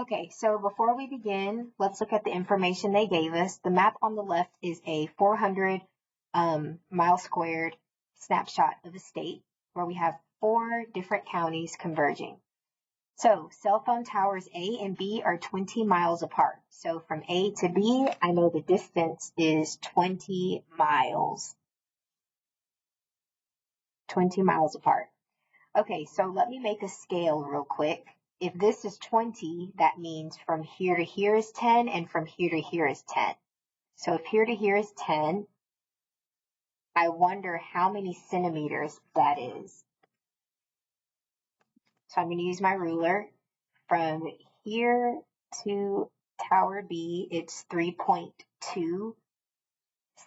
Okay, so before we begin, let's look at the information they gave us. The map on the left is a 400 mile squared snapshot of a state where we have 4 different counties converging. So cell phone towers A and B are 20 miles apart. So from A to B, I know the distance is 20 miles. 20 miles apart. Okay, so let me make a scale real quick. If this is 20, that means from here to here is 10, and from here to here is 10. So if here to here is 10, I wonder how many centimeters that is. So I'm going to use my ruler. From here to tower B, it's 3.2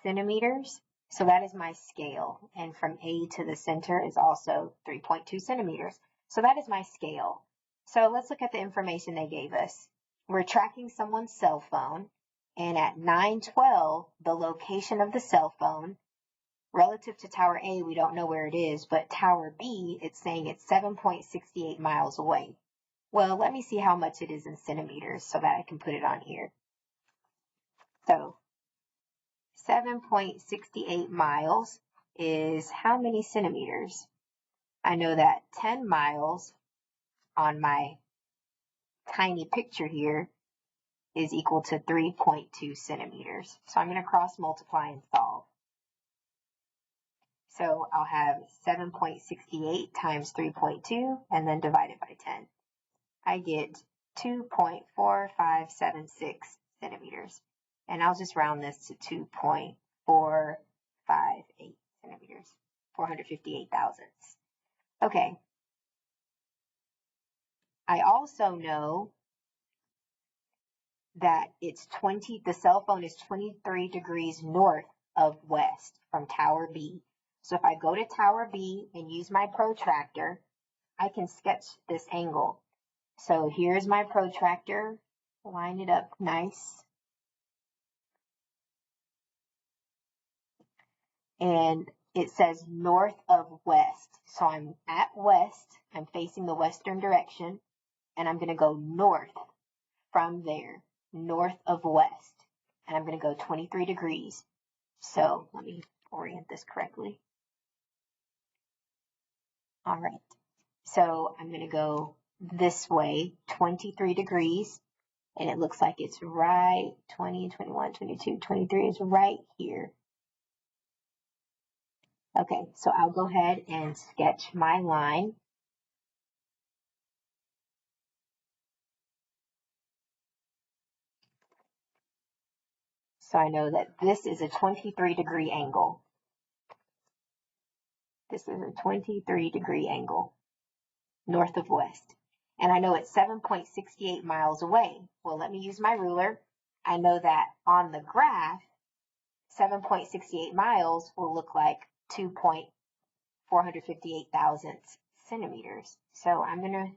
centimeters. So that is my scale. And from A to the center is also 3.2 centimeters. So that is my scale. So let's look at the information they gave us. We're tracking someone's cell phone, and at 9:12, the location of the cell phone, relative to tower A, we don't know where it is, but tower B, it's saying it's 7.68 miles away. Well, let me see how much it is in centimeters so that I can put it on here. So 7.68 miles is how many centimeters? I know that 10 miles on my tiny picture here is equal to 3.2 centimeters. So I'm going to cross multiply and solve. So I'll have 7.68 times 3.2 and then divide it by 10. I get 2.4576 centimeters. And I'll just round this to 2.458 centimeters, 458 thousandths. Okay. I also know that it's the cell phone is 23 degrees north of west from tower B. So if I go to tower B and use my protractor, I can sketch this angle. So here's my protractor, line it up nice. And it says north of west. So I'm at west, I'm facing the western direction, and I'm going to go north from there, north of west. And I'm going to go 23 degrees. So let me orient this correctly. All right. So I'm going to go this way, 23 degrees. And it looks like it's right 20, 21, 22, 23 is right here. Okay, so I'll go ahead and sketch my line. So I know that this is a 23-degree angle. This is a 23-degree angle, north of west. And I know it's 7.68 miles away. Well, let me use my ruler. I know that on the graph, 7.68 miles will look like 2.458 thousandths centimeters. So I'm going to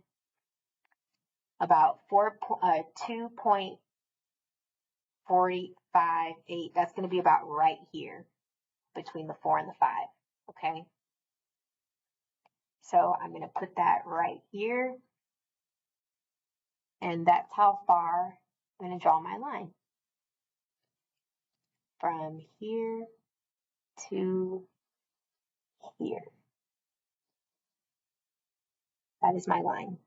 about 2.458. That's going to be about right here between the 4 and the 5. Okay. So I'm going to put that right here. And that's how far I'm going to draw my line. From here to here. That is my line.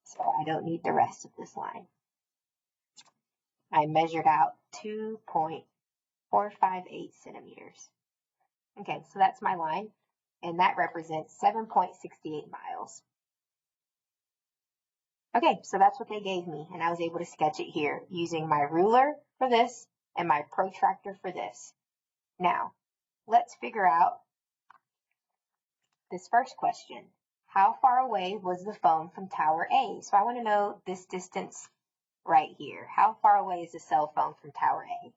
So I don't need the rest of this line. I measured out 2.458 centimeters. Okay, so that's my line, and that represents 7.68 miles. Okay, so that's what they gave me, and I was able to sketch it here using my ruler for this and my protractor for this. Now, let's figure out this first question. How far away was the phone from tower A? So I want to know this distance right here. How far away is the cell phone from tower A?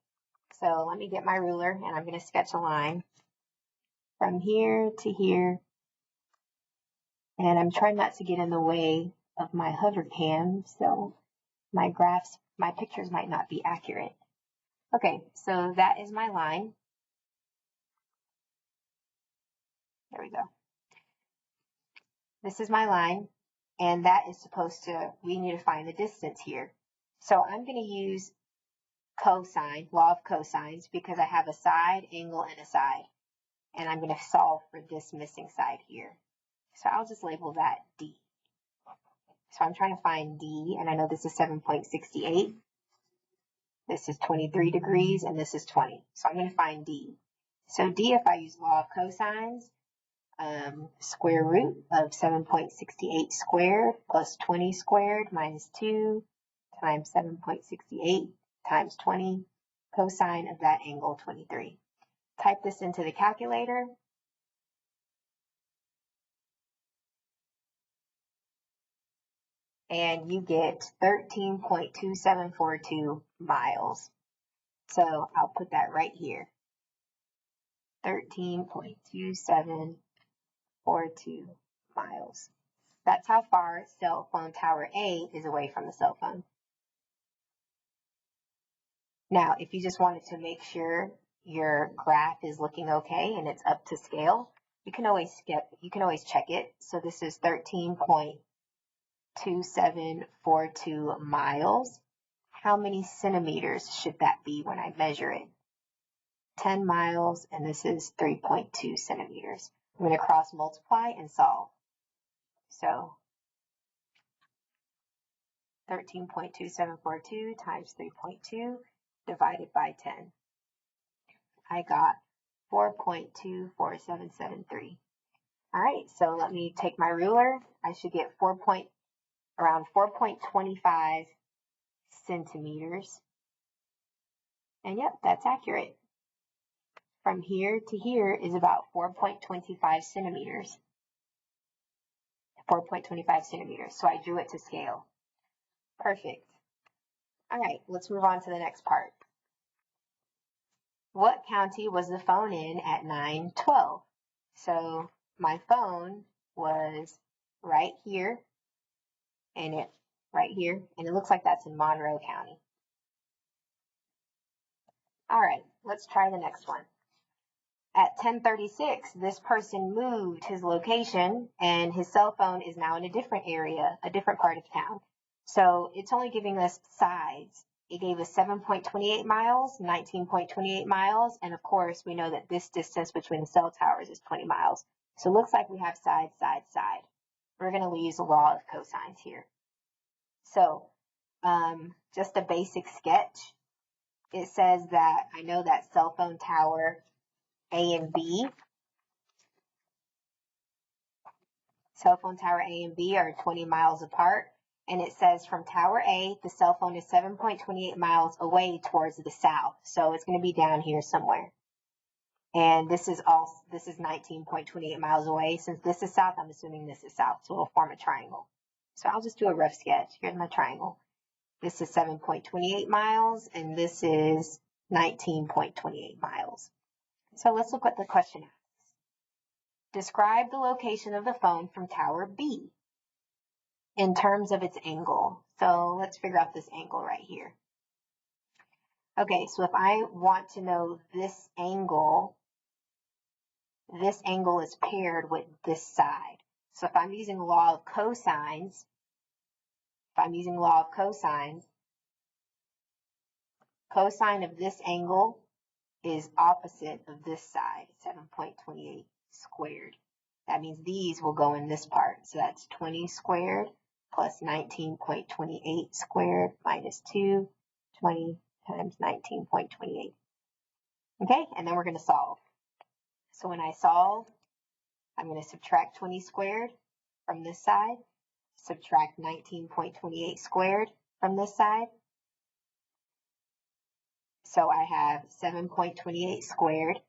So let me get my ruler, and I'm going to sketch a line from here to here. And I'm trying not to get in the way of my hover cam, so my pictures might not be accurate. Okay, so that is my line. There we go. This is my line, and that is supposed to, we need to find the distance here. So I'm going to use cosine, law of cosines, because I have a side, angle, and a side. And I'm going to solve for this missing side here. So I'll just label that D. So I'm trying to find D, and I know this is 7.68. This is 23 degrees, and this is 20. So I'm going to find D. So D, if I use law of cosines, square root of 7.68 squared plus 20 squared minus 2 times 7.68 times 20, cosine of that angle 23. Type this into the calculator. And you get 13.2742 miles. So I'll put that right here. 13.2742 miles. That's how far cell phone tower A is away from the cell phone. Now, if you just wanted to make sure your graph is looking okay and it's up to scale, you can always check it. So this is 13.2742 miles. How many centimeters should that be when I measure it? 10 miles, and this is 3.2 centimeters. I'm going to cross multiply and solve. So 13.2742 times 3.2 divided by 10. I got 4.24773. All right, so let me take my ruler. I should get around 4.25 centimeters. And yep, that's accurate. From here to here is about 4.25 centimeters. 4.25 centimeters. So I drew it to scale. Perfect. All right, let's move on to the next part. What county was the phone in at 9:12? So my phone was right here, and it looks like that's in Monroe County. All right, let's try the next one. At 10:36, this person moved his location, and his cell phone is now in a different area, a different part of town. So it's only giving us sides. It gave us 7.28 miles, 19.28 miles, and of course, we know that this distance between the cell towers is 20 miles. So it looks like we have side, side, side. We're going to use the law of cosines here. So just a basic sketch. It says that I know that cell phone tower A and B, cell phone tower A and B are 20 miles apart. And it says from tower A, the cell phone is 7.28 miles away towards the south. So it's going to be down here somewhere. And this is 19.28 miles away. Since this is south, I'm assuming this is south. So it'll form a triangle. So I'll just do a rough sketch. Here's my triangle. This is 7.28 miles, and this is 19.28 miles. So let's look what the question asks. Describe the location of the phone from tower B in terms of its angle. So let's figure out this angle right here. Okay, so if I want to know this angle is paired with this side. So if I'm using the law of cosines, cosine of this angle is opposite of this side, 7.28 squared. That means these will go in this part. So that's 20 squared plus 19.28 squared minus 2, 20 times 19.28. Okay, and then we're going to solve. So when I solve, I'm going to subtract 20 squared from this side, subtract 19.28 squared from this side. So I have 7.28 squared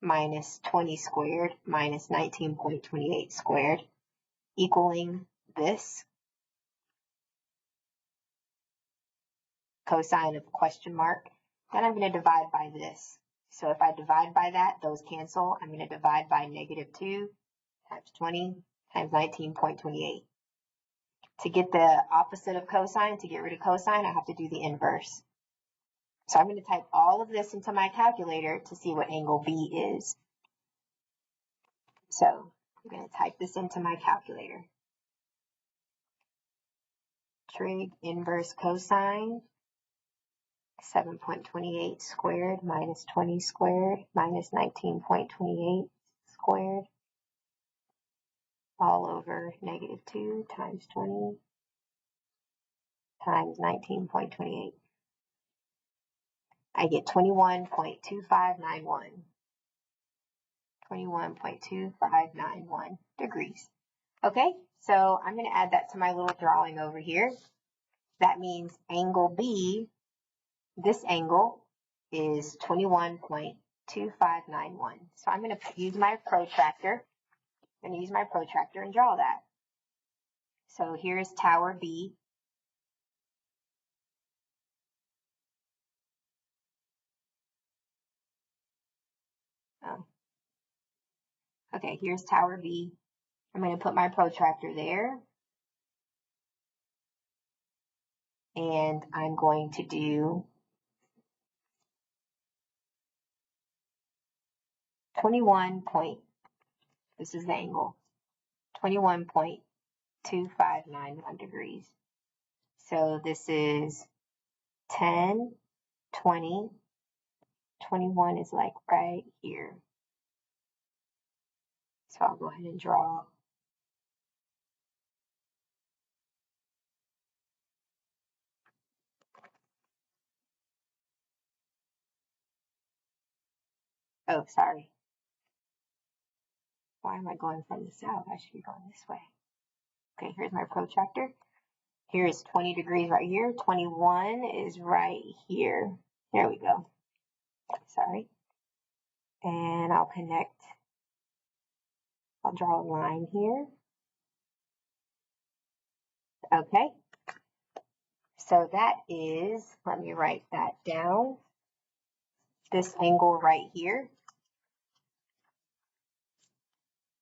minus 20 squared minus 19.28 squared equaling this cosine of question mark. Then I'm going to divide by this. So if I divide by that, those cancel. I'm going to divide by negative 2 times 20 times 19.28. To get the opposite of cosine, to get rid of cosine, I have to do the inverse. So I'm going to type all of this into my calculator to see what angle B is. So I'm going to type this into my calculator. trig inverse cosine 7.28 squared minus 20 squared minus 19.28 squared all over negative 2 times 20 times 19.28. I get 21.2591. 21.2591 degrees. Okay, so I'm going to add that to my little drawing over here. That means angle B, this angle, is 21.2591. So I'm going to use my protractor. I'm going to use my protractor and draw that. So here's tower B. Oh. Okay, here's tower B. I'm going to put my protractor there. And I'm going to do 21 point, this is the angle, 21.2591 degrees. So this is 10, 20, 21 is like right here. So I'll go ahead and draw. Oh, sorry. Why am I going from the south? I should be going this way. Okay, here's my protractor. Here is 20 degrees right here. 21 is right here. There we go. Sorry. And I'll connect. I'll draw a line here. Okay. So that is, let me write that down. This angle right here.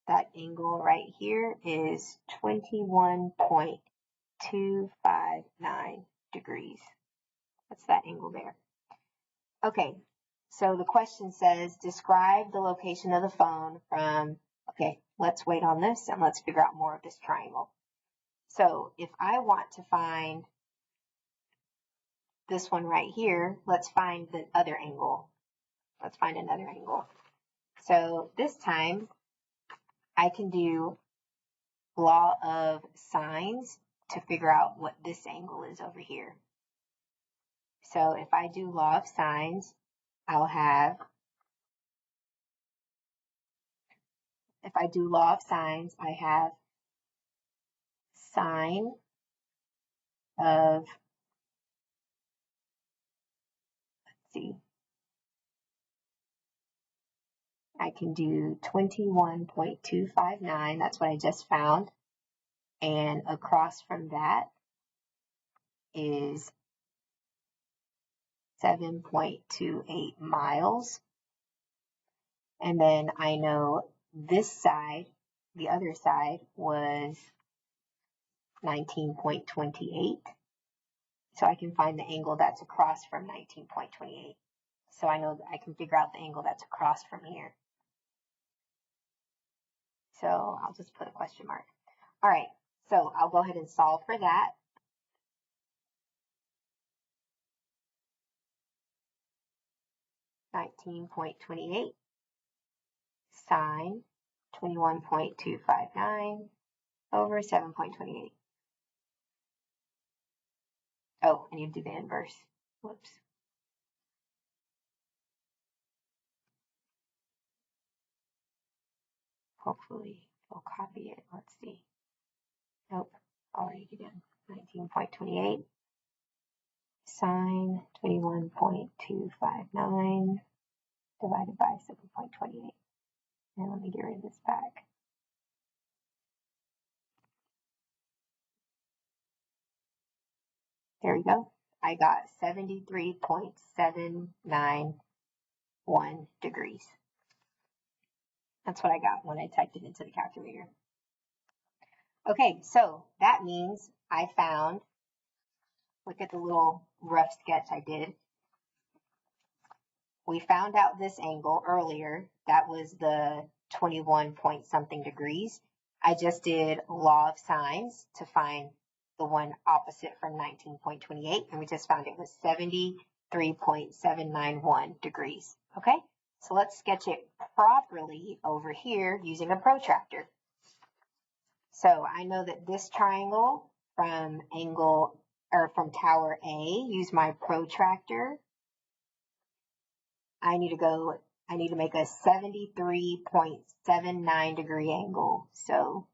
That angle right here is 21.259 degrees. That's that angle there. Okay, so the question says, describe the location of the phone from, okay, let's wait on this and let's figure out more of this triangle. So if I want to find this one right here, let's find the other angle. Let's find another angle. So this time I can do law of sines to figure out what this angle is over here. So if I do law of sines, I'll have, if I do law of sines, I have sine of, let's see, I can do 21.259, that's what I just found, and across from that is 7.28 miles. And then I know this side, the other side, was 19.28. So I can find the angle that's across from 19.28. So I know that I can figure out the angle that's across from here. So I'll just put a question mark. All right, so I'll go ahead and solve for that. $19.28 sine 21.259 over 7.28. Oh, I need to do the inverse. Whoops. Hopefully we'll copy it. Let's see. Nope, already done. 19.28 sine 21.259 divided by 7.28. And let me get rid of this back. There we go. I got 73.791 degrees. That's what I got when I typed it into the calculator. Okay, so that means I found, look at the little rough sketch I did. We found out this angle earlier. That was the 21 point something degrees. I just did law of sines to find the one opposite from 19.28, and we just found it was 73.791 degrees. Okay, so let's sketch it properly over here using a protractor. So I know that this triangle from tower A, use my protractor. I need to make a 73.79 degree angle. So,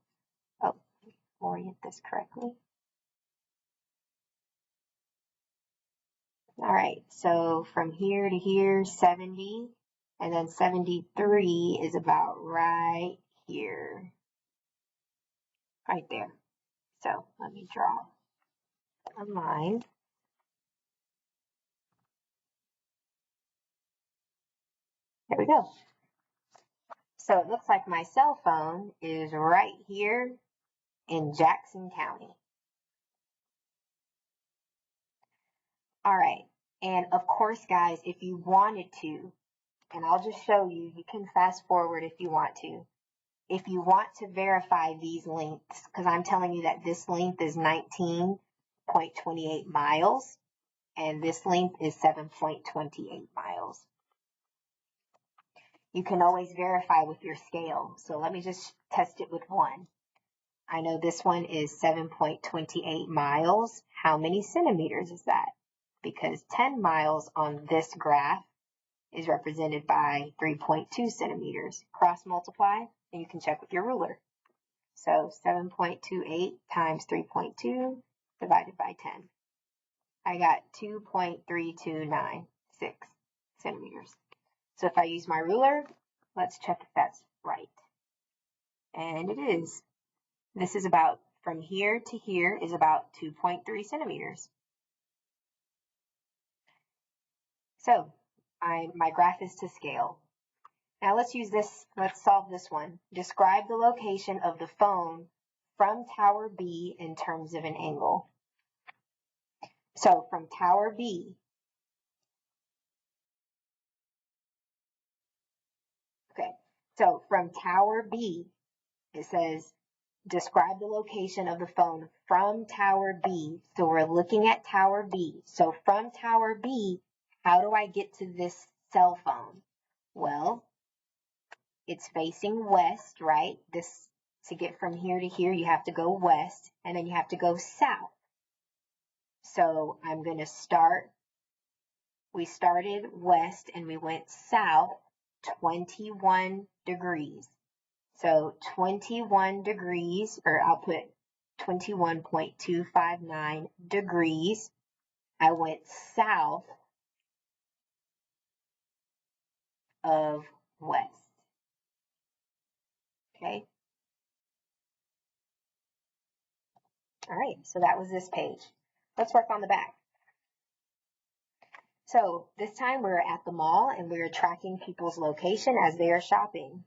orient this correctly. All right, so from here to here, 70, and then 73 is about right here, right there. So let me draw a line. There we go. So it looks like my cell phone is right here in Jackson County. All right, and of course, guys, if you wanted to, and I'll just show you, you can fast forward if you want to. If you want to verify these lengths, because I'm telling you that this length is 19.28 miles, and this length is 7.28 miles. You can always verify with your scale. So let me just test it with one. I know this one is 7.28 miles. How many centimeters is that? Because 10 miles on this graph is represented by 3.2 centimeters. Cross multiply, and you can check with your ruler. So 7.28 times 3.2 divided by 10. I got 2.3296 centimeters. So if I use my ruler, let's check if that's right. And it is. This is about, from here to here is about 2.3 centimeters. So my graph is to scale. Now let's solve this one. Describe the location of the phone from tower B in terms of an angle. So from tower B, so from tower B, it says describe the location of the phone from tower B. So we're looking at tower B. So from tower B, how do I get to this cell phone? Well, it's facing west, right? To get from here to here, you have to go west, and then you have to go south. So I'm going to start. We started west and we went south 21 degrees. So 21 degrees, or I'll put 21.259 degrees. I went south of west. Okay. All right, so that was this page. Let's work on the back. So this time we're at the mall and we're tracking people's location as they are shopping.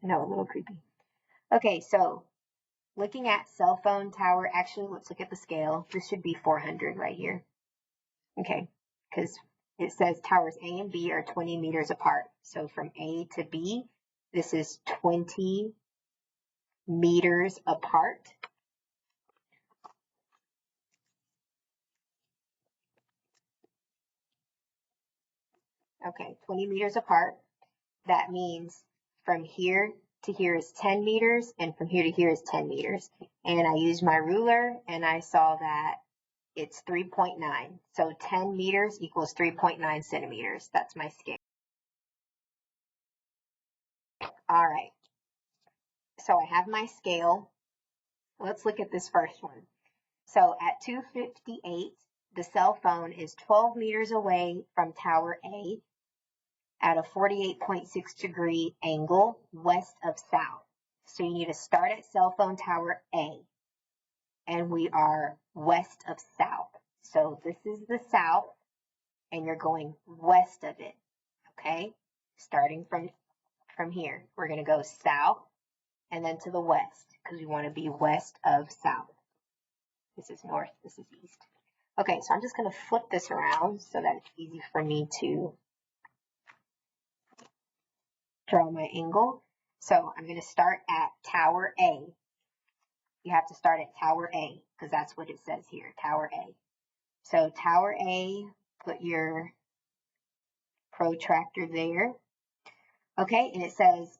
I know, a little creepy. Okay, so looking at cell phone tower, actually, let's look at the scale. This should be 400 right here. Okay, because it says towers A and B are 20 meters apart. So from A to B, this is 20 meters apart. Okay, 20 meters apart. That means from here to here is 10 meters, and from here to here is 10 meters. And I used my ruler, and I saw that it's 3.9. So 10 meters equals 3.9 centimeters. That's my scale. All right. So I have my scale. Let's look at this first one. So at 2:58, the cell phone is 12 meters away from tower A at a 48.6 degree angle west of south. So you need to start at cell phone tower A, and we are west of south. So this is the south, and you're going west of it, okay? Starting from here, we're going to go south and then to the west because we want to be west of south. This is north, this is east. Okay, so I'm just going to flip this around so that it's easy for me to draw my angle. So I'm going to start at tower A. you have to start at Tower A, because that's what it says here, Tower A. So Tower A, put your protractor there. Okay, and it says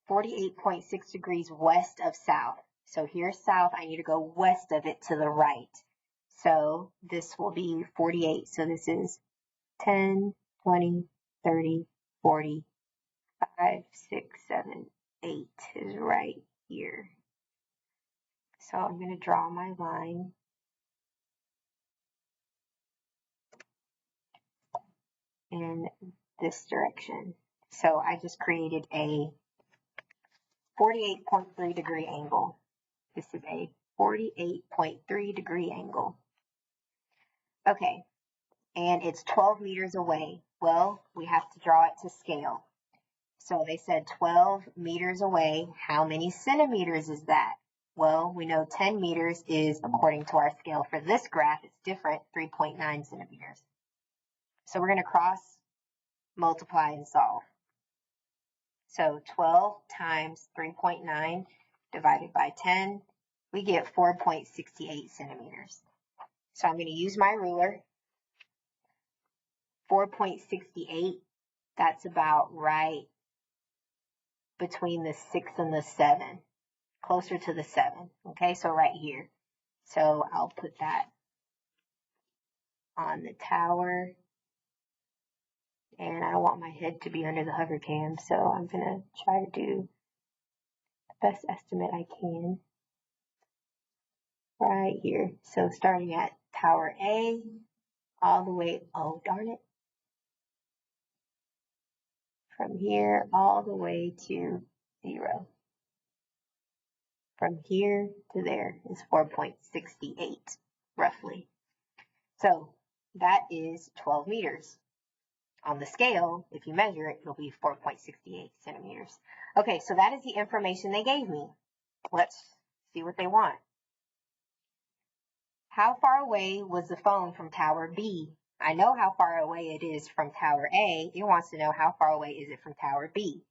48.6 degrees west of south. So here's south, I need to go west of it to the right. So this will be 48. So this is 10, 20, 30, 40, 5, 6, 7, 8 is right here. So I'm going to draw my line. In this direction. So I just created a 48.3 degree angle. This is a 48.3 degree angle. Okay, and it's 12 meters away. Well, we have to draw it to scale. So they said 12 meters away. How many centimeters is that? Well, we know 10 meters is, according to our scale for this graph, it's different, 3.9 centimeters. So we're going to cross, multiply, and solve. So 12 times 3.9 divided by 10, we get 4.68 centimeters. So I'm going to use my ruler. 4.68, that's about right between the 6 and the 7, closer to the 7. Okay, so right here. So I'll put that on the tower. And I don't want my head to be under the hover cam, so I'm going to try to do the best estimate I can. Right here. So starting at Tower A, all the way, oh darn it, from here all the way to 0. From here to there is 4.68, roughly. So that is 12 meters. On the scale, if you measure it, it'll be 4.68 centimeters. Okay, so that is the information they gave me. Let's see what they want. How far away was the phone from Tower B? I know how far away it is from Tower A. It wants to know how far away is it from Tower B.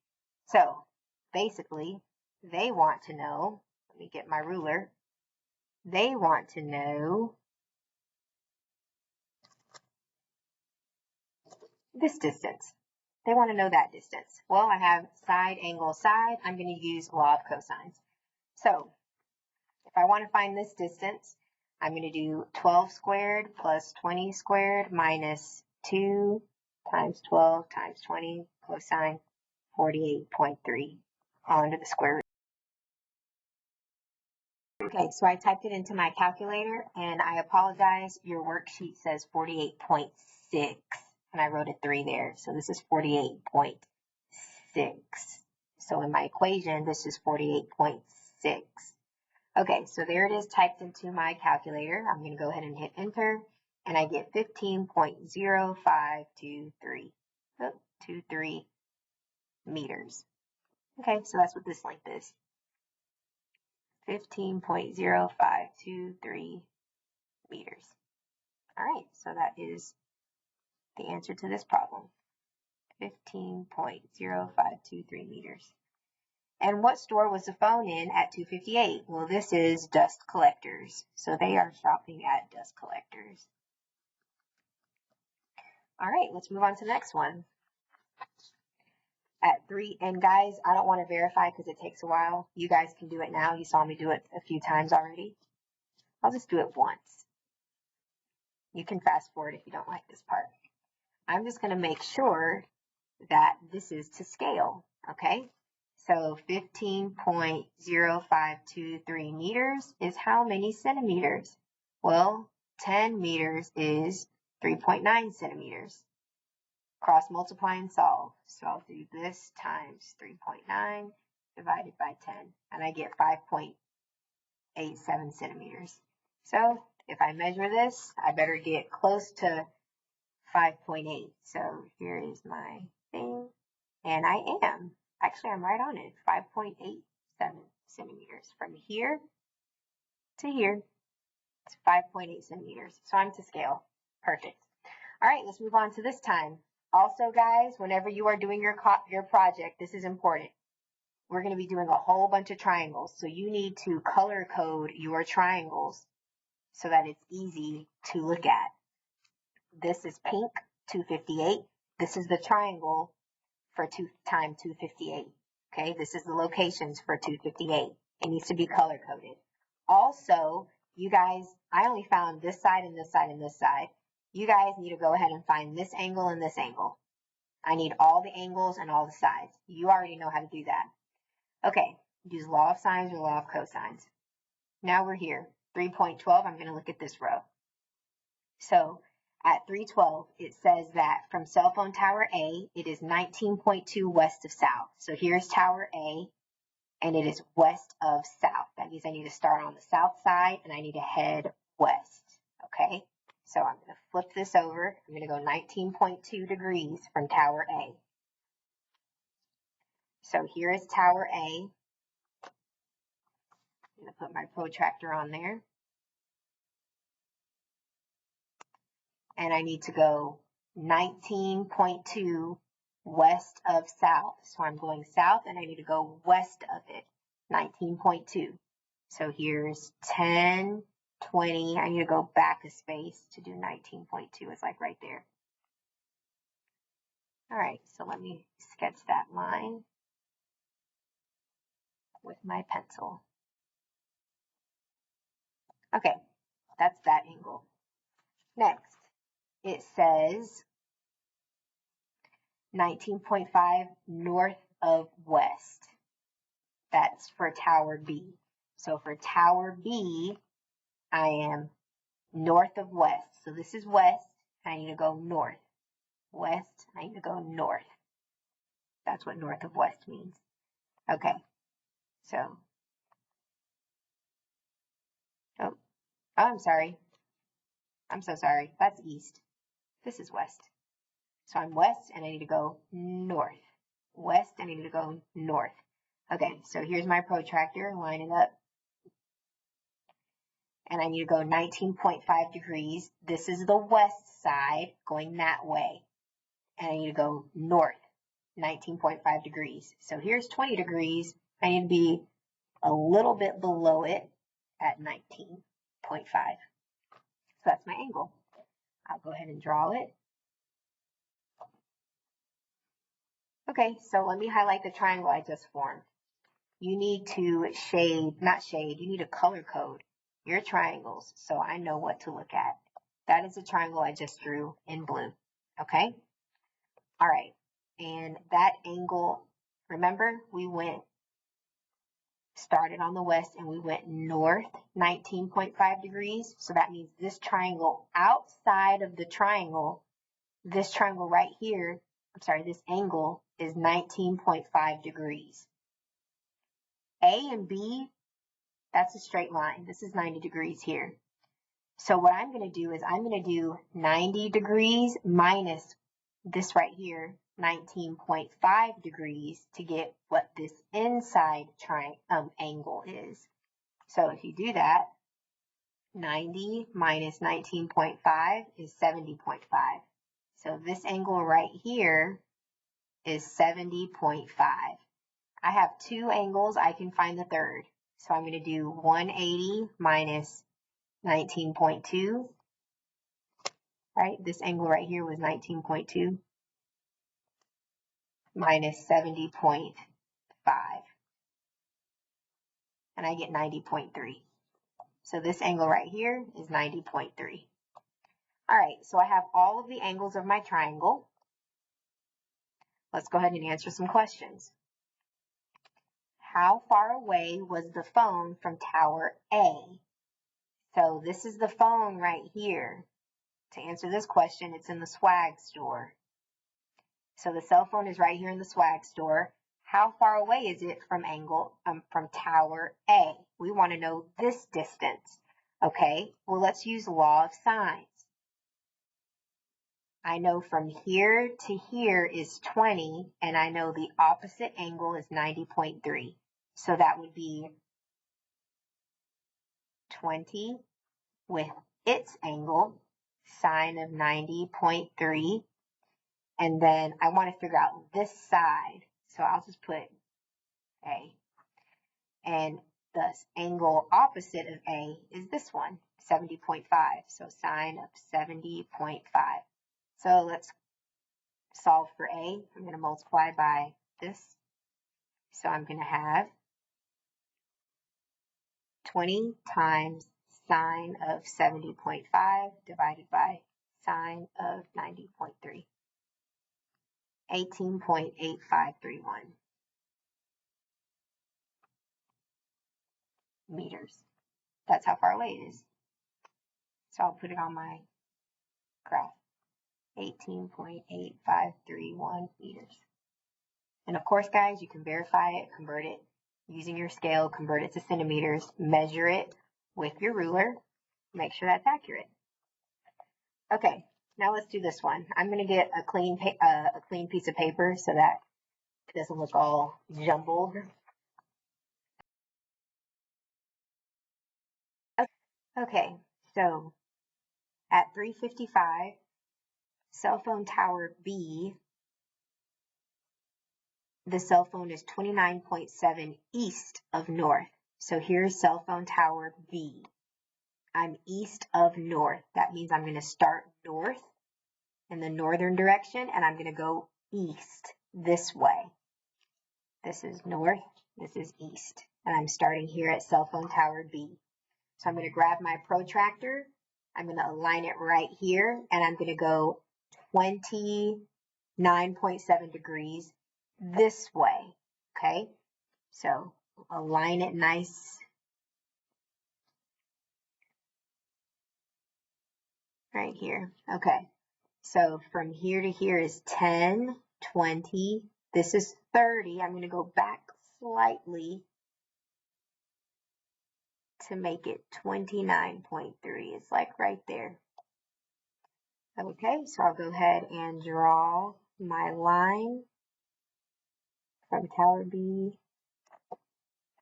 So basically, they want to know, let me get my ruler. They want to know this distance. They want to know that distance. Well, I have side, angle, side. I'm going to use law of cosines. So if I want to find this distance, I'm going to do 12 squared plus 20 squared minus 2 times 12 times 20 cosine 48.3 all under the square root. Okay, so I typed it into my calculator, and I apologize, your worksheet says 48.6, and I wrote a 3 there, so this is 48.6. So in my equation, this is 48.6. Okay, so there it is typed into my calculator. I'm going to go ahead and hit enter, and I get 15.0523 meters. Okay, so that's what this length is. 15.0523 meters. All right, so that is the answer to this problem. 15.0523 meters. And what store was the phone in at 2:58? Well, this is Dust Collectors. So they are shopping at Dust Collectors. All right, let's move on to the next one. At 3, and guys, I don't want to verify because it takes a while. You guys can do it now. You saw me do it a few times already. I'll just do it once. You can fast forward if you don't like this part. I'm just going to make sure that this is to scale, okay? So 15.0523 meters is how many centimeters? Well, 10 meters is 3.9 centimeters. Cross multiply and solve. So I'll do this times 3.9 divided by 10, and I get 5.87 centimeters. So if I measure this, I better get close to 5.8. So here is my thing, and I am. Actually, I'm right on it, 5.87 centimeters. From here to here, it's 5.8 centimeters. So I'm to scale. Perfect. All right, let's move on to this time. Also, guys, whenever you are doing your project, this is important. we're going to be doing a whole bunch of triangles. So you need to color code your triangles so that it's easy to look at. This is pink, 258. This is the triangle for 2 times 258. Okay, this is the locations for 258. It needs to be color coded. Also, you guys, I only found this side and this side and this side. You guys need to go ahead and find this angle and this angle. I need all the angles and all the sides. You already know how to do that. Okay, use law of sines or law of cosines. Now we're here. 3.12, I'm going to look at this row. So at 312, it says that from cell phone tower A, it is 19.2 west of south. So here's tower A, and it is west of south. That means I need to start on the south side, and I need to head west. Okay, so I'm going to flip this over. I'm going to go 19.2 degrees from tower A. So here is tower A. I'm going to put my protractor on there. And I need to go 19.2 west of south. So I'm going south and I need to go west of it, 19.2. So here's 10, 20. I need to go back a space to do 19.2. It's like right there. All right, so let me sketch that line with my pencil. Okay, that's that angle. Next, it says 19.5 north of west. That's for tower B. So for tower B, I am north of west. So this is west. I need to go north. West, I need to go north. That's what north of west means. Okay, so, oh, I'm sorry. I'm so sorry. That's east. This is west. So I'm west and I need to go north. West, I need to go north. Okay, so here's my protractor, line it up. And I need to go 19.5 degrees. This is the west side going that way. And I need to go north, 19.5 degrees. So here's 20 degrees. I need to be a little bit below it at 19.5. So that's my angle. I'll go ahead and draw it. Okay, so let me highlight the triangle I just formed. You need to you need to color code your triangles so I know what to look at. That is a triangle I just drew in blue, okay? All right, and that angle, remember we started on the west and we went north 19.5 degrees. So that means this triangle outside of the triangle, this triangle right here, this angle is 19.5 degrees. A and B, that's a straight line. This is 90 degrees here. So what I'm going to do is I'm going to do 90 degrees minus this right here, 19.5 degrees, to get what this inside angle is. So if you do that, 90 minus 19.5 is 70.5. So this angle right here is 70.5. I have two angles. I can find the third. So I'm going to do 180 minus 19.2. Right? This angle right here was 19.2 minus 70.5. And I get 90.3. So this angle right here is 90.3. All right, so I have all of the angles of my triangle. Let's go ahead and answer some questions. How far away was the phone from tower A? So this is the phone right here. To answer this question, it's in the swag store. So the cell phone is right here in the swag store. How far away is it from tower A? We want to know this distance. Okay, well, let's use law of sines. I know from here to here is 20, and I know the opposite angle is 90.3. So that would be 20 with its angle, sine of 90.3. And then I want to figure out this side. So I'll just put A. And the angle opposite of A is this one, 70.5. So sine of 70.5. So let's solve for A. I'm going to multiply by this. So I'm going to have 20 times sine of 70.5 divided by sine of 90.3. 18.8531 meters. That's how far away it is. So I'll put it on my graph. 18.8531 meters. And of course, guys, you can verify it, convert it using your scale, convert it to centimeters, measure it with your ruler, make sure that's accurate. Okay, now let's do this one. I'm going to get a clean piece of paper so that it doesn't look all jumbled. Okay, so at 3:55, cell phone tower B, the cell phone is 29.7 east of north. So here's cell phone tower B. I'm east of north. That means I'm going to start north in the northern direction, and I'm going to go east this way. This is north, this is east, and I'm starting here at cell phone tower B. So I'm going to grab my protractor, I'm going to align it right here, and I'm going to go 29.7 degrees this way, okay? So align it nice. Right here, okay. So from here to here is 10, 20, this is 30. I'm going to go back slightly to make it 29.3. It's like right there. Okay, so I'll go ahead and draw my line from tower B.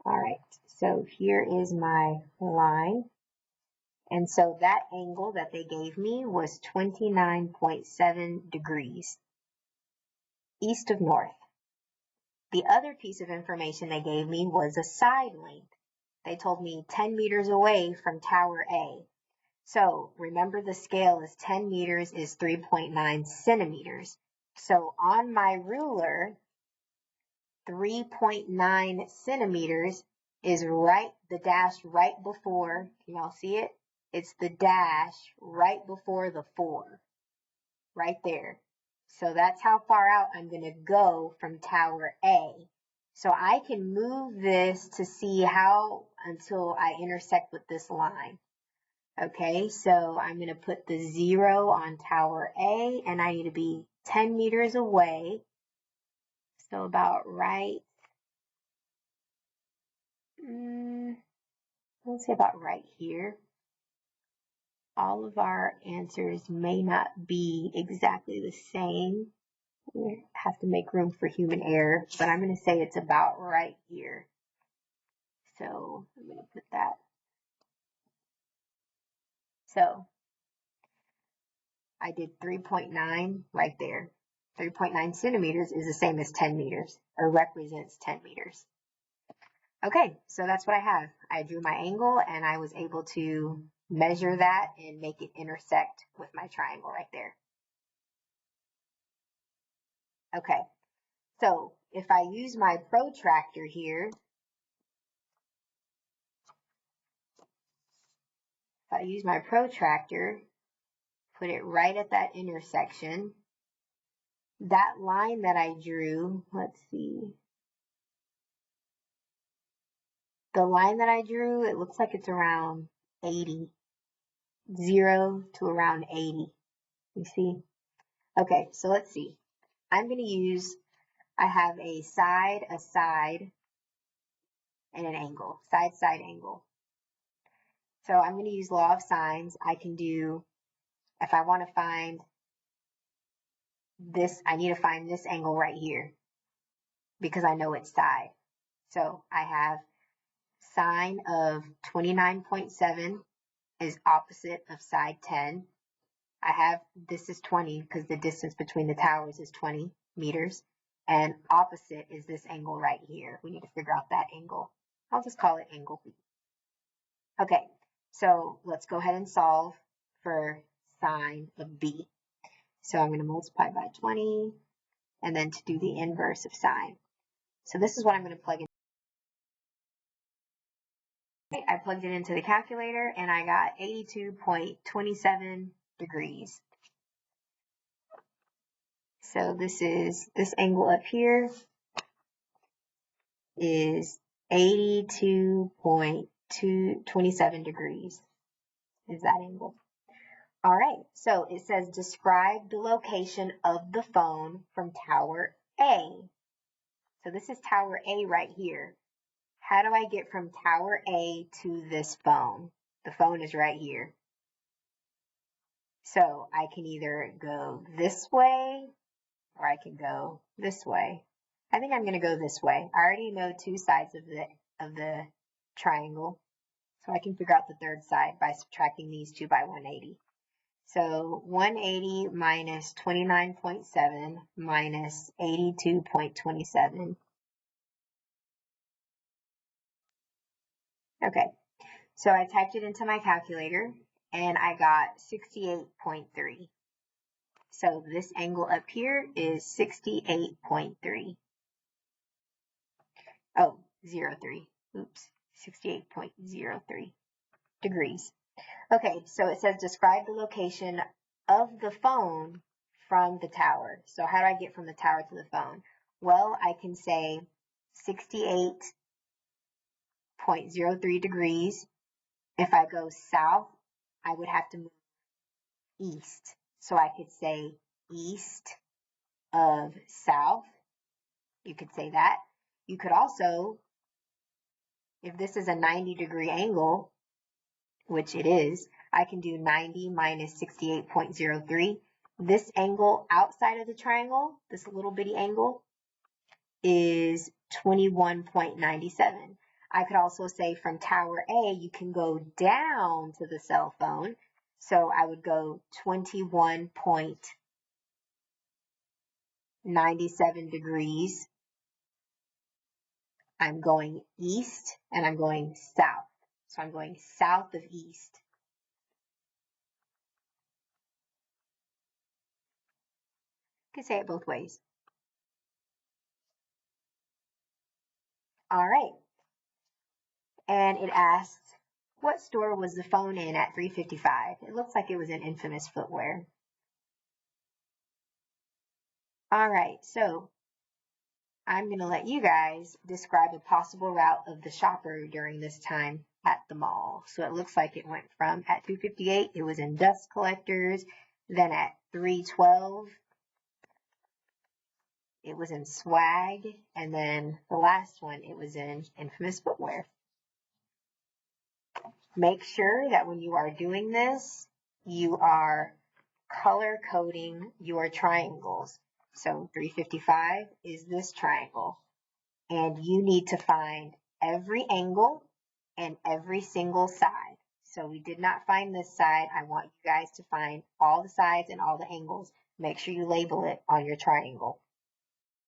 All right, so here is my line. And so that angle that they gave me was 29.7 degrees east of north. The other piece of information they gave me was a side length. They told me 10 meters away from tower A. So remember the scale is 10 meters is 3.9 centimeters. So on my ruler, 3.9 centimeters is right, the dash right before, can y'all see it? It's the dash right before the 4, right there. So that's how far out I'm going to go from tower A. So I can move this to see how until I intersect with this line. Okay, so I'm going to put the 0 on tower A, and I need to be 10 meters away. So about right, let's say about right here. All of our answers may not be exactly the same. We have to make room for human error, but I'm going to say it's about right here. So I'm going to put that. So I did 3.9 right there. 3.9 centimeters is the same as 10 meters, or represents 10 meters. Okay, so that's what I have. I drew my angle and I was able to measure that and make it intersect with my triangle right there. Okay, so if I use my protractor here, put it right at that intersection, that line that I drew, let's see, the line that I drew, it looks like it's around 80, 0 to around 80, you see? Okay, so let's see. I'm going to use, I have a side, and an angle, side angle. So I'm going to use law of sines. I can do, if I want to find this, I need to find this angle right here because I know it's side. So I have sine of 29.7 is opposite of side 10. I have, this is 20 because the distance between the towers is 20 meters. and opposite is this angle right here. We need to figure out that angle. I'll just call it angle B. Okay, so let's go ahead and solve for sine of B. So I'm going to multiply by 20, and then to do the inverse of sine. So this is what I'm going to plug in. I plugged it into the calculator, and I got 82.27 degrees. So this angle up here is 82.27 degrees is that angle. All right, so it says describe the location of the phone from tower A. So this is tower A right here. How do I get from tower A to this phone? The phone is right here. So I can either go this way or I can go this way. I think I'm going to go this way. I already know two sides of the triangle, so I can figure out the third side by subtracting these two by 180. So 180 minus 29.7 minus 82.27. Okay, so I typed it into my calculator and I got 68.3. So this angle up here is 68.3. Oh, 03. Oops, 68.03 degrees. Okay, so it says describe the location of the phone from the tower. So how do I get from the tower to the phone? Well, I can say 68.03 degrees. If I go south, I would have to move east. So I could say east of south. You could say that. You could also, if this is a 90-degree angle, which it is, I can do 90 minus 68.03. This angle outside of the triangle, this little bitty angle, is 21.97. I could also say from tower A, you can go down to the cell phone. So I would go 21.97 degrees. I'm going east and I'm going south. So I'm going south of east. You can say it both ways. All right. And it asked, what store was the phone in at 3:55? It looks like it was in Infamous Footwear. All right, so I'm going to let you guys describe a possible route of the shopper during this time at the mall. So it looks like it went from at 2:58, it was in Dust Collectors. Then at 3:12, it was in Swag. And then the last one, it was in Infamous Footwear. Make sure that when you are doing this, you are color coding your triangles. So 355 is this triangle. And you need to find every angle and every single side. So we did not find this side. I want you guys to find all the sides and all the angles. Make sure you label it on your triangle.